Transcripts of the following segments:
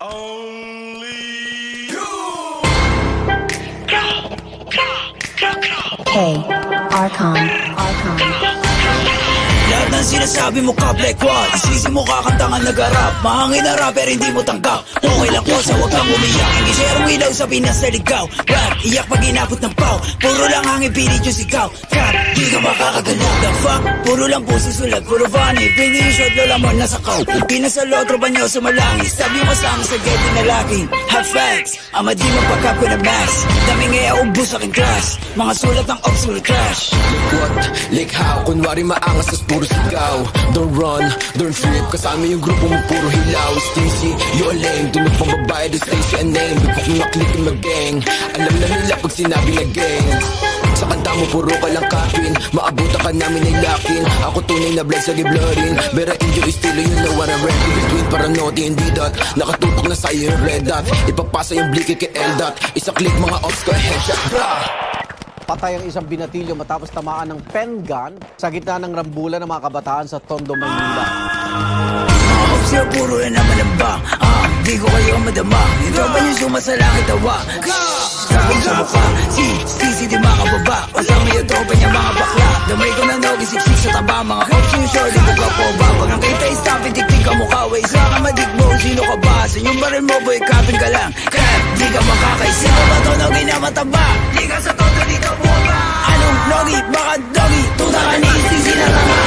Only you. K. Archon. Lahat ng sinasabi mo ka Black One, isisi mo kakantangan nag-arap. Mahangin na rapper hindi mo tanggap. Okay lang ko sa wag kang umiyak. Hindi serong ilaw sa Pinas na ligaw. Rap, iyak pag inabot ng pau. Puro lang hangin pilit yung sigaw. Trap, di ka makakagalaw. The fuck, puro lang puso sulat. Puro funny, bring yung shot, lola mo nasakaw. Pinasalo, tropa niyo sumalangis. Sabi mo sa akin sa gate na laging hot facts, ama di magpagkap ko na max. Dami ngaya ubus sa aking class. Mga sulat ng obscure trash. What? Like how? Kunwari maangas tas puro sigaw. Don't run, don't trip. Kasama yung grupo mo puro hilaw. Stingy, you a lame. Dunod pang babae, do Stacy a name. Bukok na click in my gang. Alam na nila pag sinabi na gang. Sa kanta mo puro ka lang kapin. Maabutan ka namin ay lakin. Ako tunay na blind sa giblorin. Bera inyo estilo, you know what I'm ready. Between paranote hindi dot. Nakatutok na sa'yo yung red dot. Ipapasa yung blicky kay L-dot. Isa click mga ops ko headshot bra. Patay ang isang binatilyo matapos tamaan ng pen gun sa gitna ng rambulan ng mga kabataan sa Tondo, Maynila. Sir, puro na naman ang bang. Di ko kayo madama. Yung tropa niyo sumasalangit tawa. Sabong sa mukha, si di makababa. Kasama yung tropa niya mga bakla. Damay ko na nogi, siksik sa taba. Mga cops yung short, hindi ko po ba. Pag ang kita stop, itik-tik ka mukha. Way sa ka madigbo, sino ka ba? Sa yung baril mo, boy, kapin ka lang. Crap, di ka makakaisip. Ba to nogi na mataba? Di ka sa todo dito buwaba. Anong nogi? Baka dogi? Tuta ka ni sisi na tama.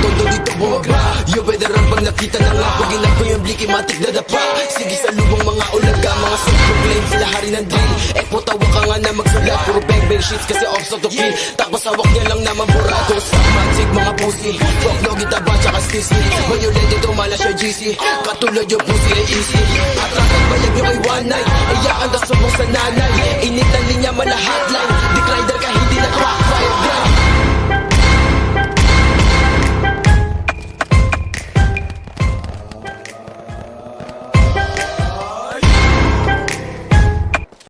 Todo dito bumaba. Yung veteran pag nakita na nga. Pag inap ko yung bliki matik na dapa. Sige sa lubong mga ulaga. Mga self-proclaim sila hari ng drill. Ekpo tawa ka nga na magsulat. Puro bang shits kasi off to kill. Tapos hawak niya lang naman burado. Sa magic mga pussy. Rock logi taba tsaka stissy. Violent ito mala siya GC. Katulad yung pussy ay easy. Atrakan bayag nyo ay one night. Iyakan na subong sa nanay. Init ng linya man na hotline. Decline